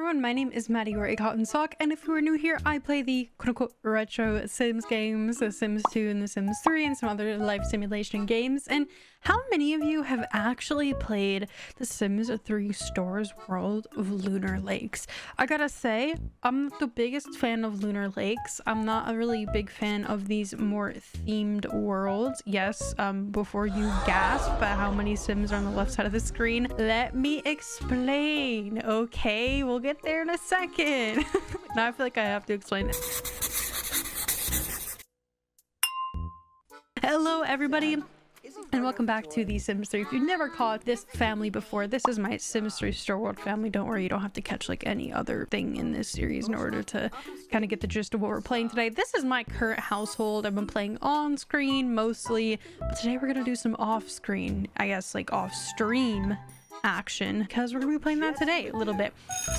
everyone, my name is Maddie or a Cotton Sock, and if you are new here, I play the quote-unquote retro Sims games, The Sims 2 and The Sims 3 and some other life simulation games. And how many of you have actually played The Sims 3 Store's World of Lunar Lakes? I gotta say, I'm not the biggest fan of Lunar Lakes. I'm not a really big fan of these more themed worlds. Yes, before you gasp at how many Sims are on the left side of the screen, let me explain, okay? We'll get there in a second. Now I feel like I have to explain it. Hello, everybody. And welcome back to The Sims 3. If you've never caught this family before, this is my Sims 3 Store World family. Don't worry, you don't have to catch like any other thing in this series in order to kind of get the gist of what we're playing today. This is my current household. I've been playing on screen mostly, but today we're gonna do some off screen, I guess like off stream action, because we're gonna be playing that today a little bit.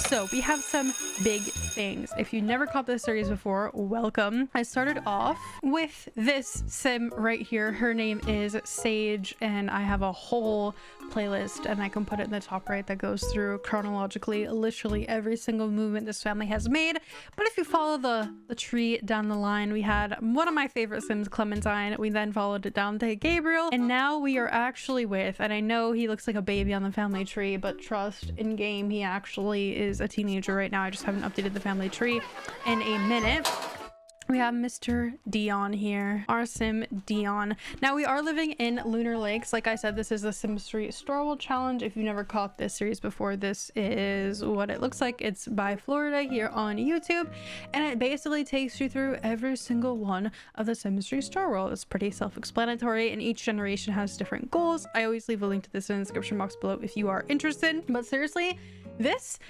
So we have some big things. If you never caught this series before, welcome. I started off with this sim right here. Her name is Sage, and I have a whole playlist, and I can put it in the top right, that goes through chronologically literally every single movement this family has made. But if you follow the tree down the line, we had one of my favorite Sims, Clementine. We then followed it down to Gabriel, and now we are actually with, and I know he looks like a baby on the family tree, but trust, in game he actually is a teenager right now. I just haven't updated the family tree in a minute. We have Mr. Dion here, our Sim Dion. Now we are living in Lunar Lakes. Like I said, this is the Sims 3 Store World Challenge. If you never caught this series before, this is what it looks like. It's by Florida here on YouTube, and it basically takes you through every single one of the Sims 3 Store World. It's pretty self-explanatory, and each generation has different goals. I always leave a link to this in the description box below if you are interested. But seriously, this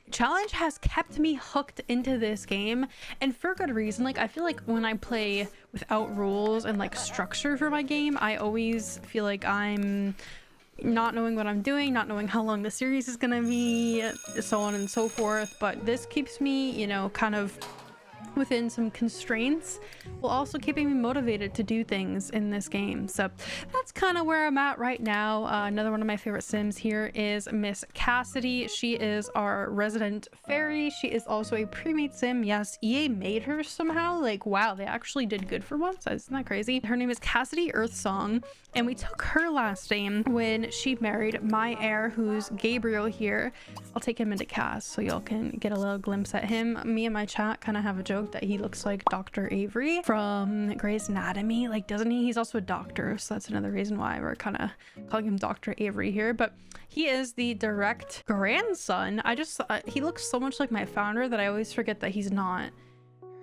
challenge has kept me hooked into this game, and for good reason. Like, I feel like when I play without rules and like structure for my game, I always feel like I'm not knowing what I'm doing, not knowing how long the series is gonna be, so on and so forth. But this keeps me, you know, kind of within some constraints, while also keeping me motivated to do things in this game. So that's kind of where I'm at right now. Another one of my favorite Sims here is Miss Cassidy. She is our resident fairy. She is also a pre-made Sim. Yes, EA made her somehow. Like, wow, they actually did good for once. Isn't that crazy? Her name is Cassidy Earthsong, and we took her last name when she married my heir, who's Gabriel here. I'll take him into cast so y'all can get a little glimpse at him. Me and my chat kind of have a joke that he looks like Dr. Avery from Grey's Anatomy, like, doesn't he? He's also a doctor, so that's another reason why we're kind of calling him Dr. Avery here. But he is the direct grandson. He looks so much like my founder that I always forget that he's not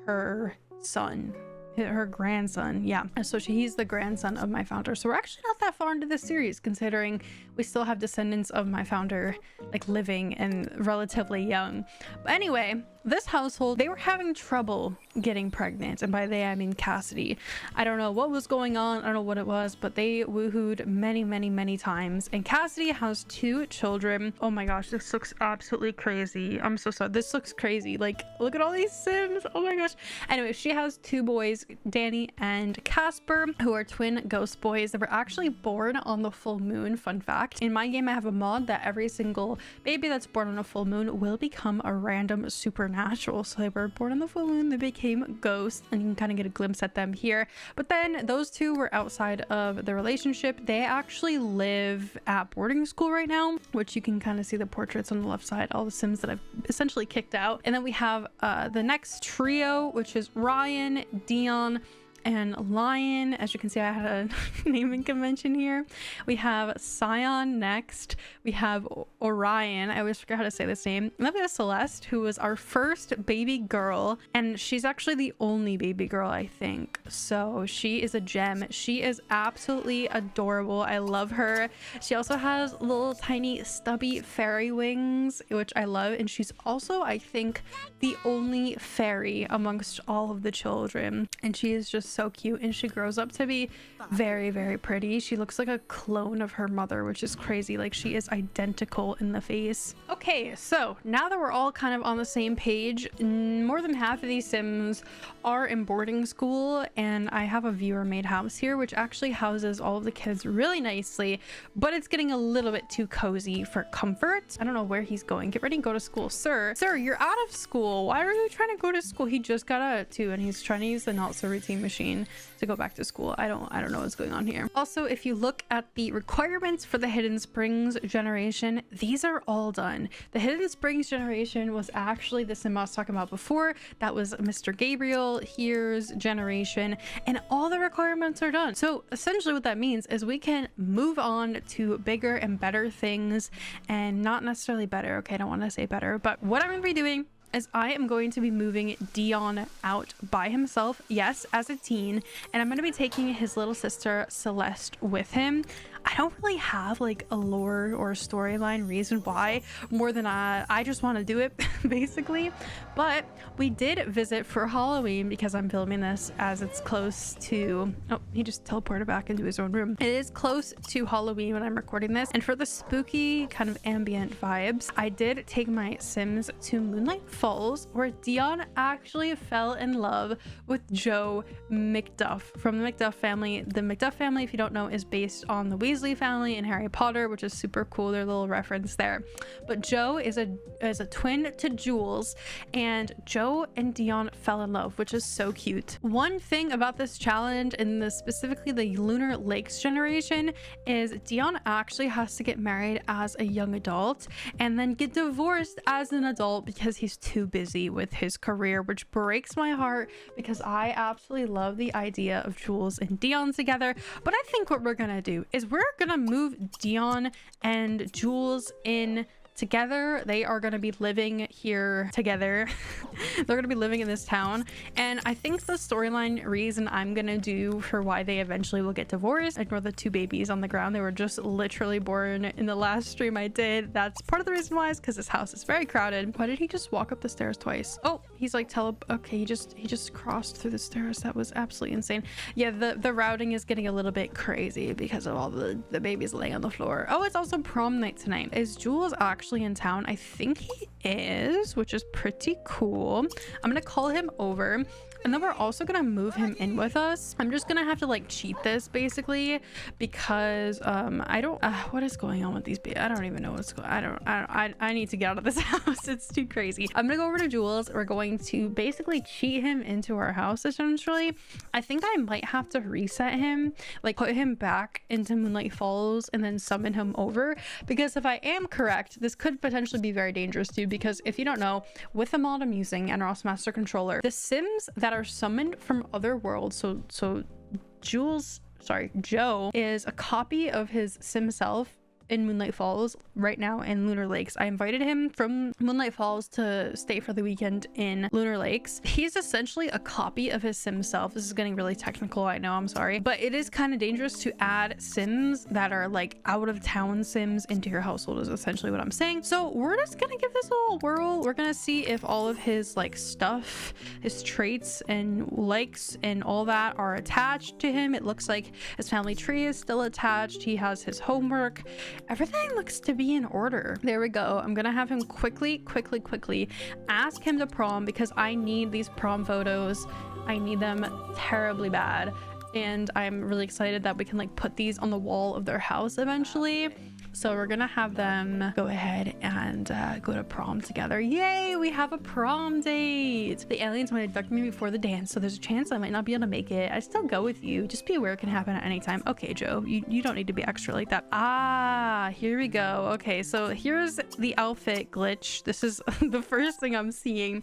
her son, her grandson. Yeah, so he's the grandson of my founder, so we're actually not that far into this series, considering we still have descendants of my founder like living and relatively young. But anyway, this household, they were having trouble getting pregnant, and by they I mean Cassidy. I don't know what was going on, I don't know what it was, but they woohooed many times, and Cassidy has 2 children. Oh my gosh, this looks absolutely crazy. I'm so sorry, this looks crazy. Like, look at all these Sims, oh my gosh. Anyway, she has 2 boys, Danny and Casper, who are twin ghost boys that were actually born on the full moon. Fun fact, in my game I have a mod that every single baby that's born on a full moon will become a random supernatural. So they were born on the full moon, they became ghosts, and you can kind of get a glimpse at them here. But then those 2 were outside of the relationship. They actually live at boarding school right now, which you can kind of see the portraits on the left side, all the Sims that I've essentially kicked out. And then we have the next trio, which is Ryan, Dion, and Lion. As you can see, I had a naming convention here. We have Scion next. We have Orion. I always forget how to say this name. And then we have Celeste, who was our first baby girl, and she's actually the only baby girl, I think. So she is a gem. She is absolutely adorable. I love her. She also has little tiny stubby fairy wings, which I love. And she's also, I think, the only fairy amongst all of the children. And she is just so cute, and she grows up to be very, very pretty. She looks like a clone of her mother, which is crazy. Like, she is identical in the face. Okay, so now that we're all kind of on the same page, more than half of these Sims are in boarding school, and I have a viewer-made house here, which actually houses all of the kids really nicely, but it's getting a little bit too cozy for comfort. I don't know where he's going. Get ready and go to school. Sir, you're out of school. Why are you trying to go to school? He just got out at 2 and he's trying to use the not so routine machine to go back to school. I don't know what's going on here. Also, if you look at the requirements for the Hidden Springs generation, these are all done. The Hidden Springs generation was actually the Sim I was talking about before. That was Mr. Gabriel here's generation, and all the requirements are done. So essentially what that means is we can move on to bigger and better things, and not necessarily better. Okay, I don't want to say better, but what I'm going to be doing is I am going to be moving Dion out by himself, yes, as a teen, and I'm going to be taking his little sister Celeste with him. I don't really have like a lore or storyline reason why, more than I just want to do it basically. But we did visit for Halloween, because I'm filming this as it's close to, oh, he just teleported back into his own room. It is close to Halloween when I'm recording this, and for the spooky kind of ambient vibes, I did take my Sims to Moonlight Falls, where Dion actually fell in love with Joe McDuff from the McDuff family. The McDuff family, if you don't know, is based on the Weasley family in Harry Potter, which is super cool. Their little reference there. But Joe is a twin to Jules, and Joe and Dion fell in love, which is so cute. One thing about this challenge, and specifically the Lunar Lakes generation, is Dion actually has to get married as a young adult and then get divorced as an adult because he's too busy with his career, which breaks my heart because I absolutely love the idea of Jules and Dion together. But I think what we're gonna do is we're gonna move Dion and Jules in together. They are going to be living here together. They're going to be living in this town, and I think the storyline reason I'm going to do for why they eventually will get divorced, ignore the 2 babies on the ground. They were just literally born in the last stream I did. That's part of the reason why, is because this house is very crowded. Why did he just walk up the stairs twice? Oh, he's like okay, he just crossed through the stairs. That was absolutely insane. Yeah, the routing is getting a little bit crazy because of all the babies laying on the floor. Oh, it's also prom night tonight. Is Jules actually in town? I think he is, which is pretty cool. I'm gonna call him over, and then we're also gonna move him in with us. I'm just gonna have to like cheat this basically, because I don't what is going on with these babies? I don't even know what's going on. I need to get out of this house. It's too crazy. I'm gonna go over to Jules. We're going to basically cheat him into our house essentially. I think I might have to reset him, like put him back into Moonlight Falls and then summon him over, because if I am correct, this could potentially be very dangerous too, because if you don't know, with the mod I'm using and Ross Master Controller, the Sims that are summoned from other worlds, so Joe is a copy of his Sim self in Moonlight Falls right now in Lunar Lakes. I invited him from Moonlight Falls to stay for the weekend in Lunar Lakes. He's essentially a copy of his Sim self. This is getting really technical, I know, I'm sorry, but it is kind of dangerous to add Sims that are like out of town Sims into your household, is essentially what I'm saying. So we're just gonna give this a little whirl. We're gonna see if all of his like stuff, his traits and likes and all that are attached to him. It looks like his family tree is still attached. He has his homework. Everything looks to be in order. There we go. I'm gonna have him quickly ask him to prom, because I need these prom photos. I need them terribly bad, and I'm really excited that we can like put these on the wall of their house eventually. So we're gonna have them go ahead and go to prom together. Yay, we have a prom date. The aliens might abduct me before the dance, so there's a chance I might not be able to make it. I still go with you. Just be aware it can happen at any time. Okay, Joe, you don't need to be extra like that. Ah, here we go. Okay, so here's the outfit glitch. This is the first thing I'm seeing.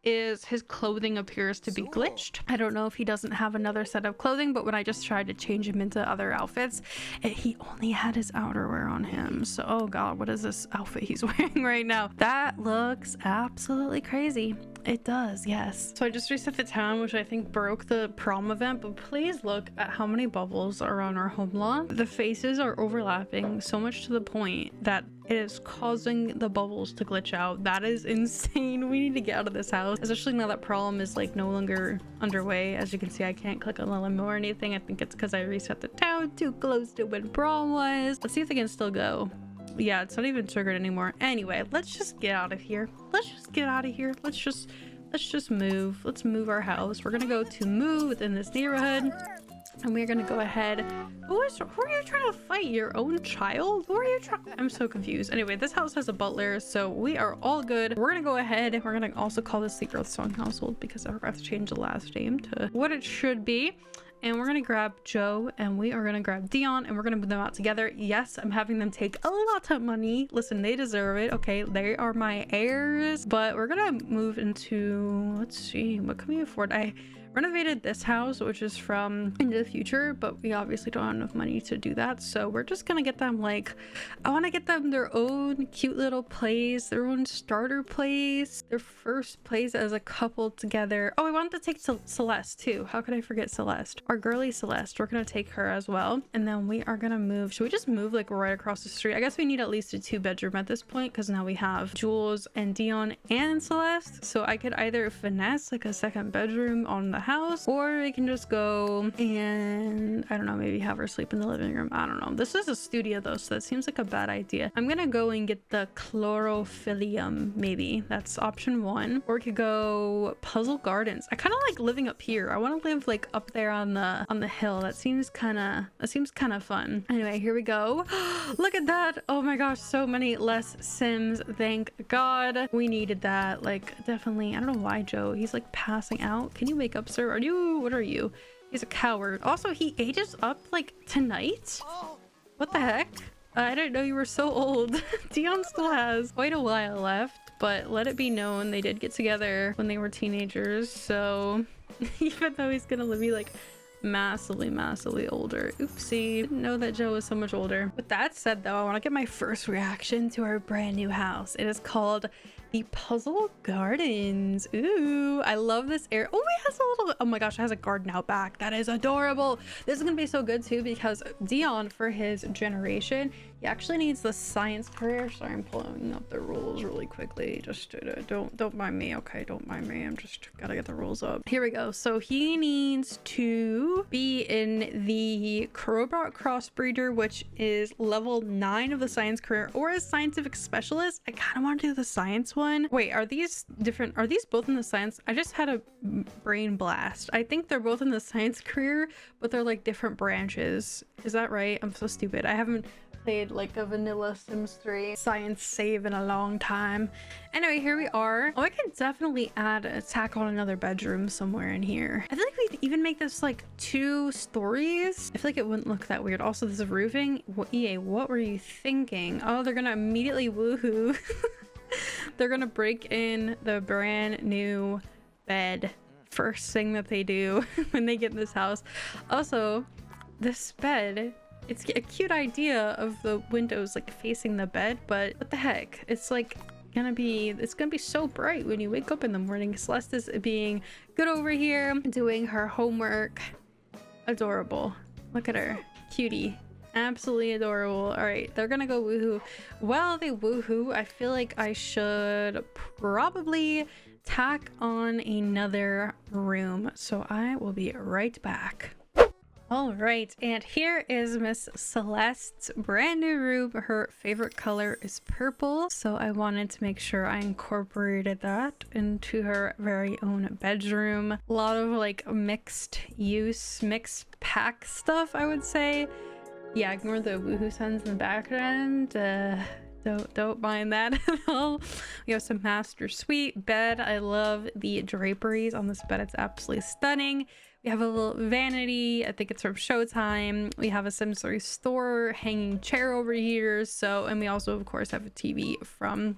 Is his clothing appears to be glitched. I don't know if he doesn't have another set of clothing, but when I just tried to change him into other outfits, he only had his outerwear on him. So, oh god, what is this outfit he's wearing right now? That looks absolutely crazy. It does, yes. So I just reset the town, which I think broke the prom event, but please look at how many bubbles are on our home lawn. The faces are overlapping so much to the point that It is causing the bubbles to glitch out. That is insane. We need to get out of this house, especially now that prom is like no longer underway. As you can see, I can't click on the limo or anything. I think it's because I reset the town too close to when prom was. Let's see if they can still go. Yeah, it's not even triggered anymore. Anyway, let's just get out of here. Let's just get out of here. Let's just move. Let's move our house. We're gonna go to move within this neighborhood, and we're gonna go ahead. Who are you trying to fight? Your own child? Who are you trying? I'm so confused. Anyway, this house has a butler, so we are all good. We're gonna go ahead and we're gonna also call this the Earthsong household because I forgot to change the last name to what it should be. And we're gonna grab Joe and we are gonna grab Dion and we're gonna move them out together. Yes, I'm having them take a lot of money. Listen, they deserve it. Okay, they are my heirs. But we're gonna move into, let's see, what can we afford? I renovated this house, which is from Into the Future, but we obviously don't have enough money to do that. So we're just gonna get them like, I want to get them their own cute little place, their own starter place, their first place as a couple together. Oh, I wanted to take Celeste too. How could I forget Celeste? Our girly Celeste. We're gonna take her as well. And then we are gonna move. Should we just move like right across the street? I guess we need at least a 2-bedroom at this point because now we have Jules and Dion and Celeste. So I could either finesse like a 2nd bedroom on the house, or we can just go and I don't know, maybe have her sleep in the living room. I don't know. This is a studio though, so that seems like a bad idea. I'm gonna go and get the chlorophyllum. Maybe that's option 1, or we could go Puzzle Gardens. I kind of like living up here. I want to live like up there on the hill. That seems kind of fun. Anyway, here we go. Look at that. Oh my gosh, so many less Sims. Thank God. We needed that. Like, definitely. I don't know why Joe, he's like passing out. Can you wake up, sir? What are you? He's a coward. Also, he ages up like tonight. What the heck? I didn't know you were so old. Dion still has quite a while left, but let it be known they did get together when they were teenagers. So even though he's gonna be like massively older. Oopsie. Didn't know that Joe was so much older. With that said though, I want to get my first reaction to our brand new house. It is called the Puzzle Gardens. Ooh, I love this area. Oh, it has a little, oh my gosh, it has a garden out back. That is adorable. This is gonna be so good too because Dion, for his generation, he actually needs the science career. Sorry, I'm pulling up the rules really quickly. Just don't mind me. Okay, don't mind me. I'm just gotta get the rules up. Here we go. So he needs to be in the Crowbot Crossbreeder, which is level 9 of the science career, or a scientific specialist. I kind of want to do the science one. Wait, are these different? Are these both in the science? I just had a brain blast. I think they're both in the science career, but they're like different branches. Is that right? I'm so stupid. I haven't played like a vanilla Sims 3 science save in a long time. Anyway, here we are. Oh, I could definitely tack on another bedroom somewhere in here. I feel like we could even make this like 2 stories. I feel like it wouldn't look that weird. Also, this is roofing. EA, what were you thinking? Oh, they're gonna immediately woohoo. They're gonna break in the brand new bed first thing that they do when they get in this house. Also, this bed, it's a cute idea of the windows like facing the bed, but what the heck? It's like it's gonna be so bright when you wake up in the morning. Celeste is being good over here, doing her homework. Adorable. Look at her. Cutie. Absolutely adorable. All right, they're gonna go woohoo. While they woohoo, I feel like I should probably tack on another room. So I will be right back. All right, and here is Miss Celeste's brand new room. Her favorite color is purple, so I wanted to make sure I incorporated that into her very own bedroom. A lot of like mixed pack stuff, I would say. Yeah, ignore the woohoo sounds in the background. Don't mind that at all. We have some master suite bed. I love the draperies on this bed. It's absolutely stunning. We have a little vanity. I think it's from Showtime. We have a Sims 3 store hanging chair over here. So, and we also of course have a TV from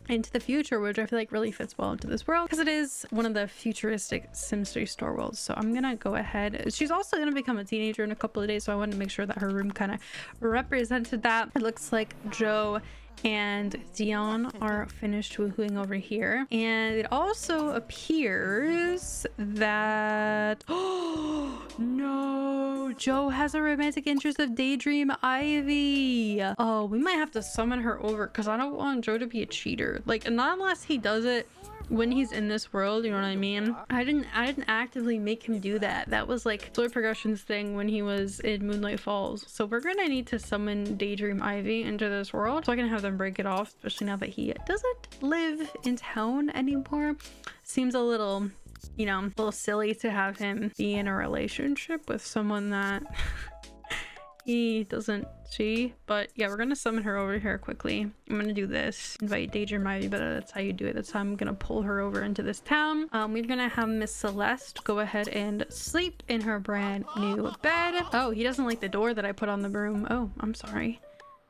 Into the Future, which I feel like really fits well into this world because it is one of the futuristic Sims 3 store worlds. So I'm gonna go ahead. She's also gonna become a teenager in a couple of days, so I wanted to make sure that her room kind of represented that. It looks like Joe and Dion are finished woohooing over here. And it also appears that oh no, Joe has a romantic interest of Daydream Ivy. Oh, we might have to summon her over because I don't want Joe to be a cheater. Like, not unless he does it when he's in this world, you know what I mean? I didn't actively make him do that. That was like Story Progression's thing when he was in Moonlight Falls. So we're gonna need to summon Daydream Ivy into this world so I can have them break it off, especially now that he doesn't live in town anymore. Seems a little, you know, a little silly to have him be in a relationship with someone that he doesn't see. But yeah, we're gonna summon her over here quickly. I'm gonna do this, invite Daydream Ivy, but that's how you do it. That's how I'm gonna pull her over into this town. We're gonna have Miss Celeste go ahead and sleep in her brand new bed. Oh, he doesn't like the door that I put on the broom. Oh, I'm sorry.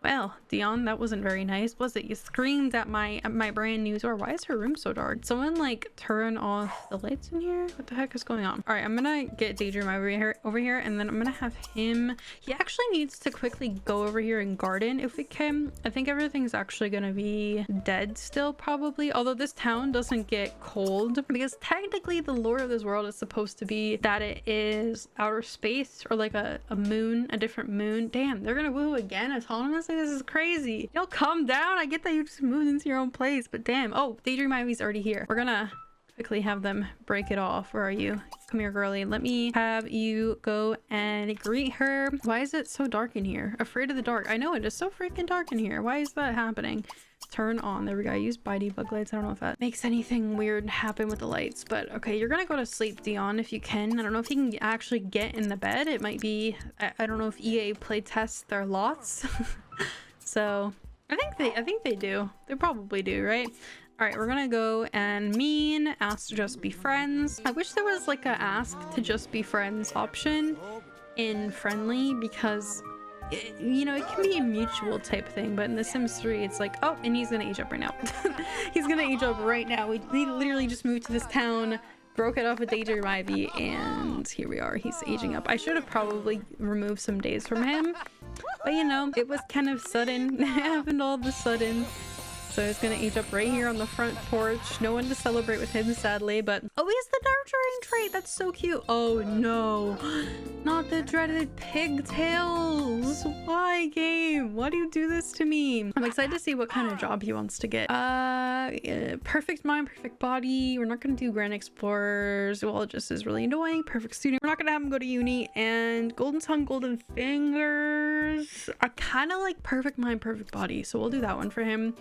Well, Dion, that wasn't very nice, was it? You screamed at my brand new door. Why is her room so dark? Someone like turn off the lights in here? What the heck is going on? All right, I'm gonna get Daydream over here, and then I'm gonna have him. He actually needs to quickly go over here and garden if we can. I think everything's actually gonna be dead still, probably. Although this town doesn't get cold because technically the lore of this world is supposed to be that it is outer space or like a moon, a different moon. Damn, they're gonna woo again autonomously. This is crazy. Y'all calm down. I get that you just moved into your own place, but damn. Oh, Daydream Ivy's already here. We're gonna quickly have them break it off. Where are you? Come here, girly. Let me have you go and greet her. Why is it so dark in here? Afraid of the dark. I know it is so freaking dark in here. Why is that happening? Turn on. There we go. I use Bitey bug lights. I don't know if that makes anything weird happen with the lights, but okay, you're gonna go to sleep, Dion, if you can. I don't know if you can actually get in the bed. It might be, I don't know if EA play tests their lots. So I think they do. They probably do, right? All right, we're gonna go and ask to just be friends. I wish there was like a ask to just be friends option in friendly, because you know, it can be a mutual type thing, but in The Sims 3 it's like, oh, and he's gonna age up right now. He's gonna age up right now. We literally just moved to this town, broke it off with Daydream Ivy, and here we are. He's aging up. I should have probably removed some days from him, but you know, it was kind of sudden. It happened all of a sudden. So he's gonna age up right here on the front porch. No one to celebrate with him, sadly, but oh, he has the nurturing trait. That's so cute. Oh no, not the dreaded pigtails. Why, game? Why do you do this to me? I'm excited to see what kind of job he wants to get. Perfect mind, perfect body. We're not gonna do Grand Explorer. Zoologist is really annoying. Perfect student. We're not gonna have him go to uni. And golden tongue, golden fingers. I kind of like perfect mind, perfect body, so we'll do that one for him.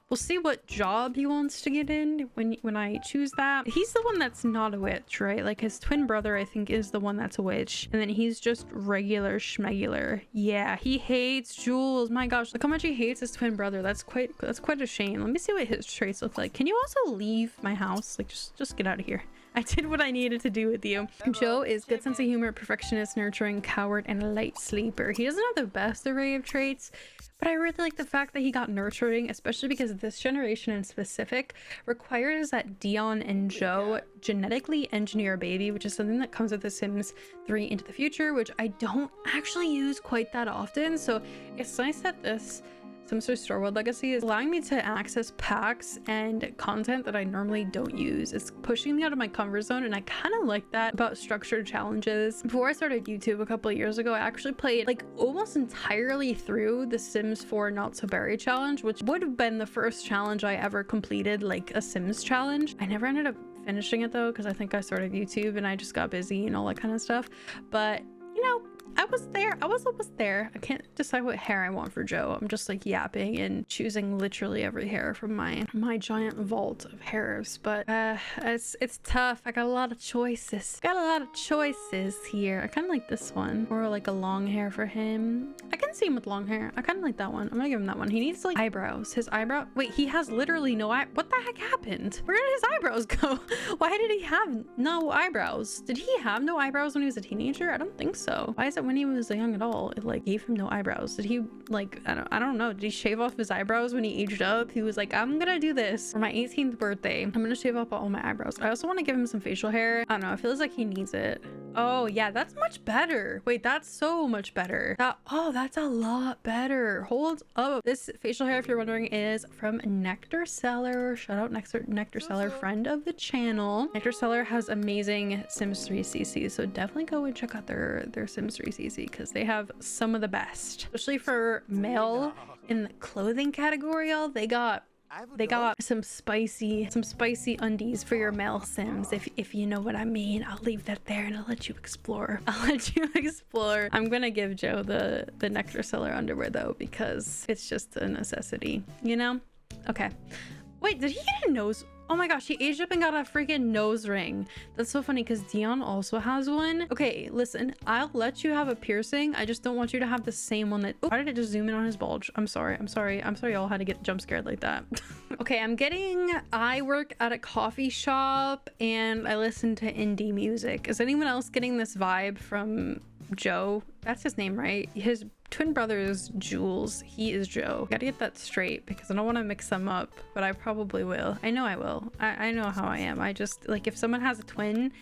We'll see what job he wants to get in when I choose that. He's the one that's not a witch, right? Like his twin brother, I think, is the one that's a witch. And then he's just regular schmegular. Yeah, he hates Jules. My gosh, look how much he hates his twin brother. That's quite a shame. Let me see what his traits look like. Can you also leave my house? Like, just get out of here. I did what I needed to do with you. Joe is good sense of humor, perfectionist, nurturing, coward, and a light sleeper. He doesn't have the best array of traits, but I really like the fact that he got nurturing, especially because this generation in specific requires that Dion and Joe genetically engineer a baby, which is something that comes with The Sims 3 into the future, which I don't actually use quite that often. So it's nice that this Sims 3 Star World Legacy is allowing me to access packs and content that I normally don't use. It's pushing me out of my comfort zone, and I kind of like that about structured challenges. Before I started YouTube a couple of years ago, I actually played like almost entirely through the Sims 4 Not So Berry challenge, which would have been the first challenge I ever completed, like a Sims challenge. I never ended up finishing it though, because I think I started YouTube and I just got busy and all that kind of stuff. But you know, I was there. I was almost there. I can't decide what hair I want for Joe. I'm just like yapping and choosing literally every hair from my giant vault of hairs. But it's tough. I got a lot of choices. Here. I kind of like this one, or like a long hair for him. I can see him with long hair. I kind of like that one. I'm gonna give him that one. He needs like eyebrows. His eyebrow. Wait, he has literally no eye. What the heck happened? Where did his eyebrows go? Why did he have no eyebrows? Did he have no eyebrows when he was a teenager? I don't think so. Why is it when he was young at all it like gave him no eyebrows? Did he like, I don't know, did he shave off his eyebrows when he aged up? He was like, I'm gonna do this for my 18th birthday. I'm gonna shave off all my eyebrows. I also want to give him some facial hair. I don't know, it feels like he needs it. Oh yeah, that's much better. Wait, that's so much better. Oh, that's a lot better. Hold up. This facial hair, if you're wondering, is from Nectar Seller. Shout out Nectar Seller, friend of the channel. Nectar Seller has amazing Sims 3 CC, so definitely go and check out their Sims 3 CC because they have some of the best, especially for male in the clothing category. Y'all, they got some spicy undies for your male sims, if you know what I mean. I'll leave that there and I'll let you explore. I'm gonna give Joe the Nectar Seller underwear though, because it's just a necessity, you know? Okay. Wait, did he get a nose? Oh my gosh, he aged up and got a freaking nose ring. That's so funny because Dion also has one. Okay, listen, I'll let you have a piercing. I just don't want you to have the same one that... Oh, why did it just zoom in on his bulge? I'm sorry y'all had to get jump scared like that. Okay, I work at a coffee shop and I listen to indie music. Is anyone else getting this vibe from Joe? That's his name, right? His twin brother is Jules. He is Joe. Gotta get that straight because I don't want to mix them up, but I probably will. I know I will. I know how I am. I just, like, if someone has a twin,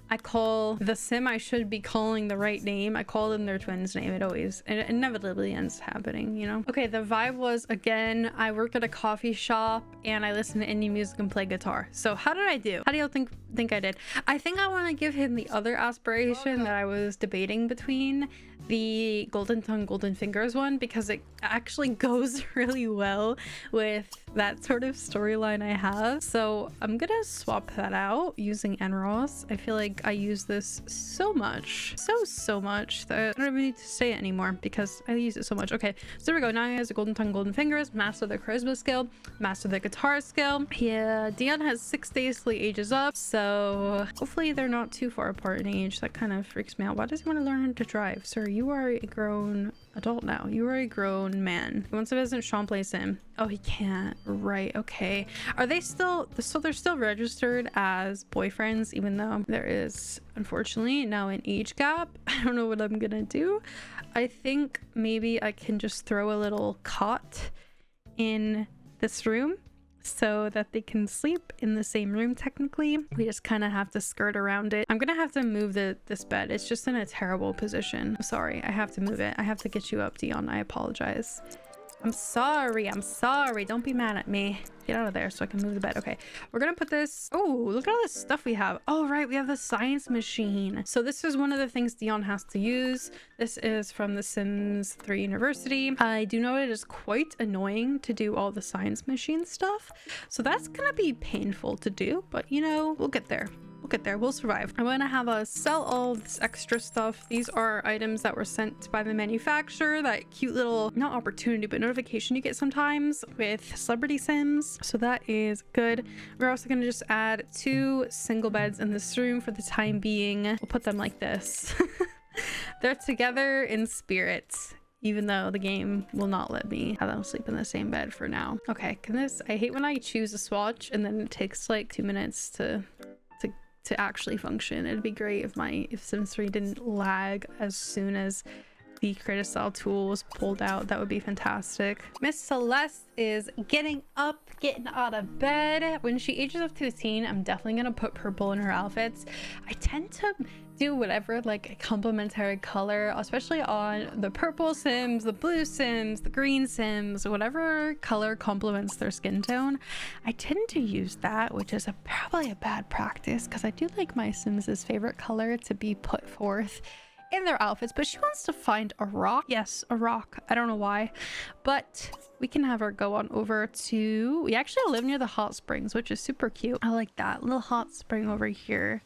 I call the sim I should be calling the right name. I call them their twin's name. It inevitably ends happening, you know? Okay, the vibe was, again, I work at a coffee shop and I listen to indie music and play guitar. So how did I do? How do y'all think I did? I think I want to give him the other aspiration that I was debating between, the golden tongue golden fingers one, because it actually goes really well with that sort of storyline I have. So I'm gonna swap that out using NROS. I feel like I use this so much that I don't even need to say it anymore because I use it so much. Okay, so there we go. Now he has the golden tongue golden fingers, master the charisma skill, master the guitar skill. Yeah, Dion has 6 days till he ages up, so hopefully they're not too far apart in age. That kind of freaks me out. Why does he want to learn to drive? Sir, you are a grown adult now. You are a grown man. He wants to visit Champlain Sim. Oh, he can't. Right. Okay. Are they still... So they're still registered as boyfriends, even though there is, unfortunately, now an age gap. I don't know what I'm gonna do. I think maybe I can just throw a little cot in this room so that they can sleep in the same room. Technically, we just kind of have to skirt around it. I'm gonna have to move this bed. It's just in a terrible position. I'm sorry, I have to move it. I have to get you up, Dion. I apologize. I'm sorry. Don't be mad at me. Get out of there so I can move the bed. Okay, we're gonna put this... Oh, look at all this stuff we have. Oh, right, we have the science machine. So this is one of the things Dion has to use. This is from the Sims 3 University. I do know it is quite annoying to do all the science machine stuff. So that's gonna be painful to do, but you know, we'll get there. We'll survive. I'm gonna have us sell all this extra stuff. These are items that were sent by the manufacturer, that cute little, not opportunity, but notification you get sometimes with Celebrity Sims. So that is good. We're also gonna just add 2 single beds in this room for the time being. We'll put them like this. They're together in spirit, even though the game will not let me have them sleep in the same bed for now. Okay, I hate when I choose a swatch and then it takes like 2 minutes to actually function. It'd be great if Sims 3 didn't lag as soon as the create a style tool was pulled out. That would be fantastic. Miss Celeste is getting out of bed. When she ages up to a teen, I'm definitely gonna put purple in her outfits. I tend to do whatever, like a complementary color, especially on the purple Sims, the blue Sims, the green Sims, whatever color complements their skin tone. I tend to use that, which is probably a bad practice because I do like my Sims' favorite color to be put forth in their outfits, but she wants to find a rock. Yes, a rock. I don't know why, but we can have her go on over to... We actually live near the hot springs, which is super cute. I like that little hot spring over here.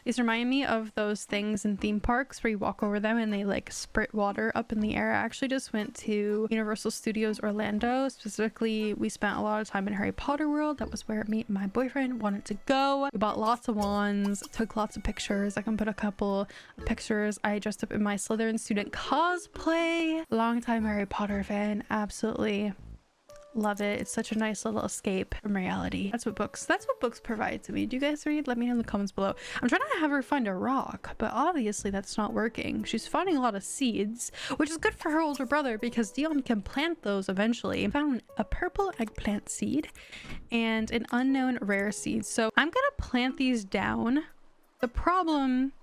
These remind me of those things in theme parks where you walk over them and they like spurt water up in the air. I actually just went to Universal Studios Orlando. Specifically, we spent a lot of time in Harry Potter World. That was where me and my boyfriend wanted to go. We bought lots of wands, took lots of pictures. I can put a couple of pictures. I dressed up in my Slytherin student cosplay. Longtime Harry Potter fan. Absolutely love it. It's such a nice little escape from reality. That's what books provide to me. Do you guys read? Let me know in the comments below. I'm trying to have her find a rock, but obviously that's not working. She's finding a lot of seeds, which is good for her older brother because Dion can plant those eventually. I found a purple eggplant seed and an unknown rare seed. So I'm gonna plant these down. The problem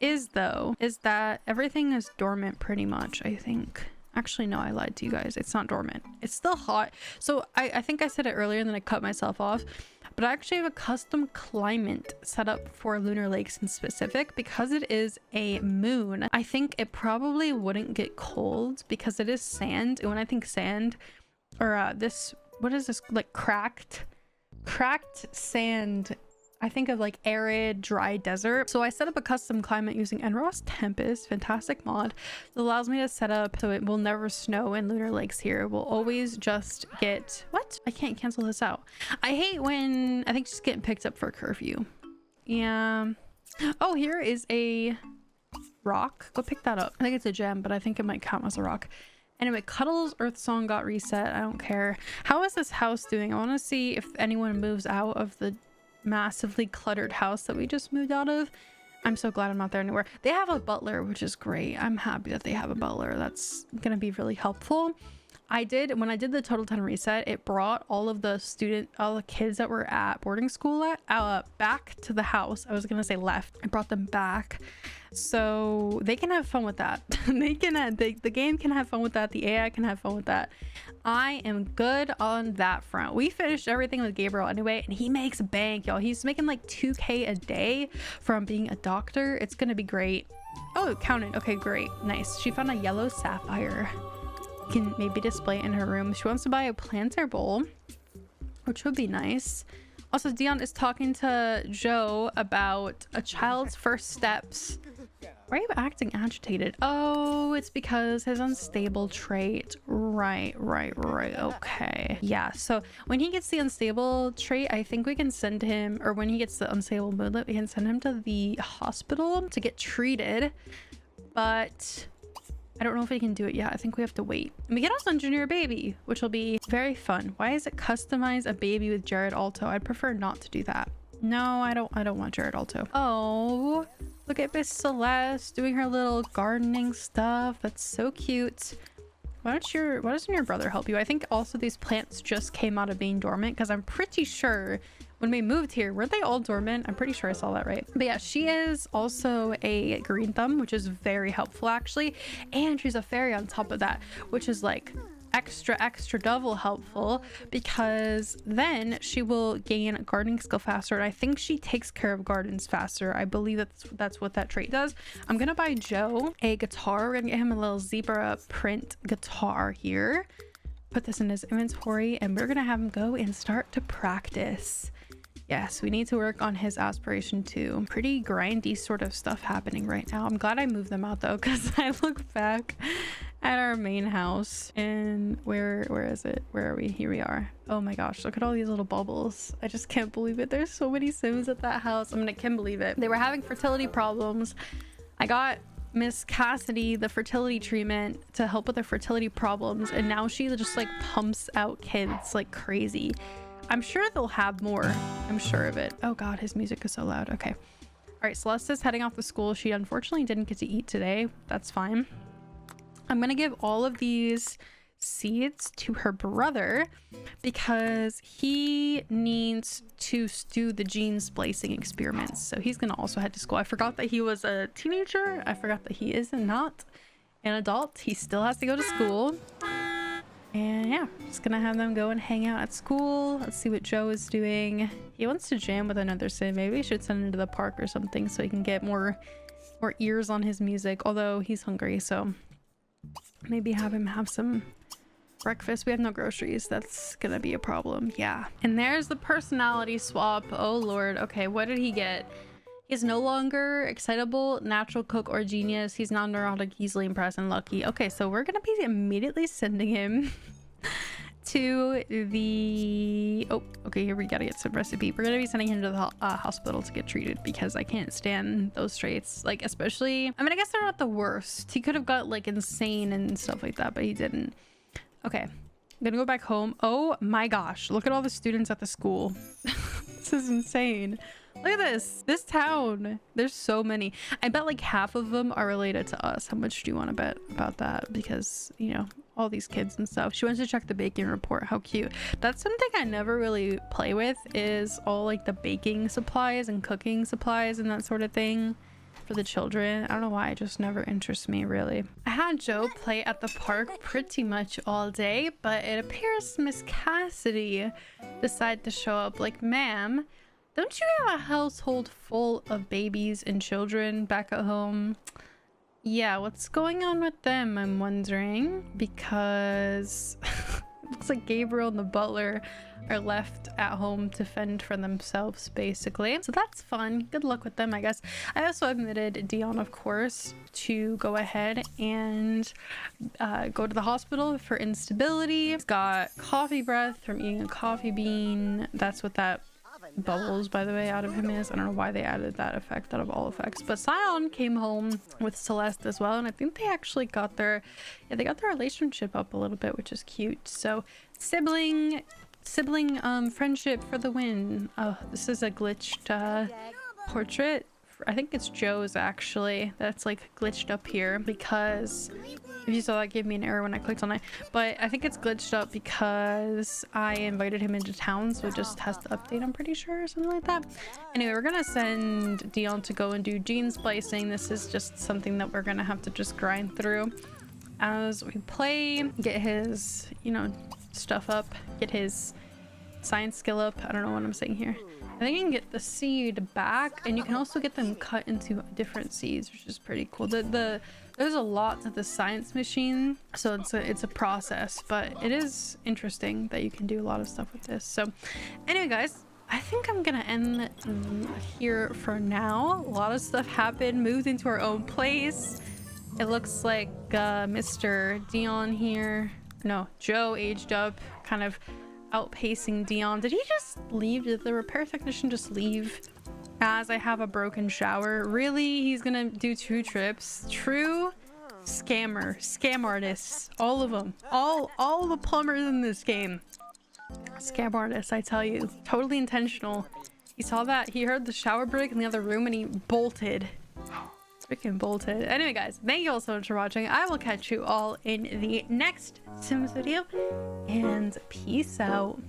is though, is that everything is dormant pretty much, I think. Actually, no, I lied to you guys. It's not dormant. It's still hot. So I think I said it earlier and then I cut myself off. But I actually have a custom climate set up for Lunar Lakes in specific because it is a moon. I think it probably wouldn't get cold because it is sand. And when I think sand, or this, what is this, like cracked sand, I think of like arid, dry desert. So I set up a custom climate using Enros Tempest, fantastic mod. It allows me to set up so it will never snow in Lunar Lakes here. We'll always just get, what? I can't cancel this out. I hate when, I think just getting picked up for curfew. Yeah. Oh, here is a rock. Go pick that up. I think it's a gem, but I think it might count as a rock. Anyway, Cuddles Earth Song got reset. I don't care. How is this house doing? I want to see if anyone moves out of the massively cluttered house that we just moved out of. I'm so glad I'm not there anymore. They have a butler, which is great. I'm happy that they have a butler. That's gonna be really helpful. When I did the total 10 reset, it brought all the kids that were at boarding school back to the house. I was gonna say left. I brought them back so they can have fun with that. The game can have fun with that. The AI can have fun with that. I am good on that front. We finished everything with Gabriel anyway, and he makes bank, y'all. He's making like 2K a day from being a doctor. It's gonna be great. Oh, it counted. Okay, great. Nice. She found a yellow sapphire. Can maybe display it in her room. She wants to buy a planter bowl, which would be nice. Also, Dion is talking to Joe about a child's first steps. Why are you acting agitated? Oh, it's because his unstable trait. Right. Okay. Yeah, so when he gets the unstable trait, I think we can send him, or when he gets the unstable moodlet, we can send him to the hospital to get treated. But I don't know if we can do it yet. I think we have to wait. And we can also engineer a baby, which will be very fun. Why is it customize a baby with Jared Alto? I'd prefer not to do that. No, I don't want Jared Alto. Oh, look at Miss Celeste doing her little gardening stuff. That's so cute. Why doesn't your brother help you? I think also these plants just came out of being dormant because I'm pretty sure when we moved here, weren't they all dormant? I'm pretty sure I saw that right. But yeah, she is also a green thumb, which is very helpful actually. And she's a fairy on top of that, which is like extra double helpful because then she will gain gardening skill faster. And I think she takes care of gardens faster. I believe that's what that trait does. I'm gonna buy Joe a guitar. We're gonna get him a little zebra print guitar here. Put this in his inventory and we're gonna have him go and start to practice. Yes, we need to work on his aspiration too. Pretty grindy sort of stuff happening right now. I'm glad I moved them out though, because I look back at our main house and where is it? Where are we? Here we are. Oh my gosh, look at all these little bubbles. I just can't believe it. There's so many Sims at that house. I mean, I can't believe it. They were having fertility problems. I got Miss Cassidy the fertility treatment to help with their fertility problems, and now she just like pumps out kids like crazy. I'm sure they'll have more. I'm sure of it. Oh god, his music is so loud. Okay. All right, Celeste is heading off to school. She unfortunately didn't get to eat today. That's fine. I'm gonna give all of these seeds to her brother because he needs to do the gene splicing experiments. So he's gonna also head to school. I forgot that he was a teenager. I forgot that he is not an adult. He still has to go to school. And yeah, just gonna have them go and hang out at school. Let's see what Joe is doing. He wants to jam with another Sim. Maybe we should send him to the park or something so he can get more ears on his music. Although he's hungry, so maybe have him have some breakfast. We have no groceries. That's gonna be a problem. Yeah. And there's the personality swap. Oh lord. Okay, what did he get? He's no longer excitable, natural cook, or genius. He's not neurotic, easily impressed, and lucky. Okay, so we're gonna be immediately sending him to the... Oh, okay, here we gotta get some recipe. We're gonna be sending him to the hospital to get treated because I can't stand those traits. Like, especially... I mean, I guess they're not the worst. He could have got, like, insane and stuff like that, but he didn't. Okay, I'm gonna go back home. Oh my gosh, look at all the students at the school. This is insane. Look at this town. There's so many. I bet like half of them are related to us. How much do you want to bet about that? Because, you know, all these kids and stuff. She wants to check the baking report. How cute. That's something I never really play with, is all like the baking supplies and cooking supplies and that sort of thing. for the children. I don't know why, it just never interests me really. I had Joe play at the park pretty much all day, but it appears Miss Cassidy decided to show up. Like, ma'am, don't you have a household full of babies and children back at home? Yeah, what's going on with them, I'm wondering, because it looks like Gabriel and the butler are left at home to fend for themselves, basically. So that's fun. Good luck with them, I guess. I also admitted Dion, of course, to go ahead and go to the hospital for instability. He's got coffee breath from eating a coffee bean. That's what that bubbles, by the way, out of him is. I don't know why they added that effect out of all effects. But Scion came home with Celeste as well, and I think they actually got their relationship up a little bit, which is cute. So sibling friendship for the win. Oh, this is a glitched portrait. I think it's Joe's actually, that's like glitched up here, because if you saw, that gave me an error when I clicked on it, but I think it's glitched up because I invited him into town, so it just has to update, I'm pretty sure, or something like that. Anyway, we're gonna send Dion to go and do gene splicing. This is just something that we're gonna have to just grind through as we play, get his, you know, stuff up, get his science skill up. I don't know what I'm saying here. I think you can get the seed back, and you can also get them cut into different seeds, which is pretty cool. There's a lot to the science machine, so it's a process, but it is interesting that you can do a lot of stuff with this. So anyway, guys, I think I'm gonna end here for now. A lot of stuff happened, moved into our own place. It looks like Mr. Dion here, no, Joe aged up, kind of outpacing Dion. Did he just leave? Did the repair technician just leave as I have a broken shower? Really? He's gonna do 2 trips? True scammer, scam artists, all of them, all the plumbers in this game, scam artists, I tell you. Totally intentional. He saw that, he heard the shower break in the other room, and he bolted. Freaking bolted. Anyway, guys, thank you all so much for watching. I will catch you all in the next Sims video, and peace out.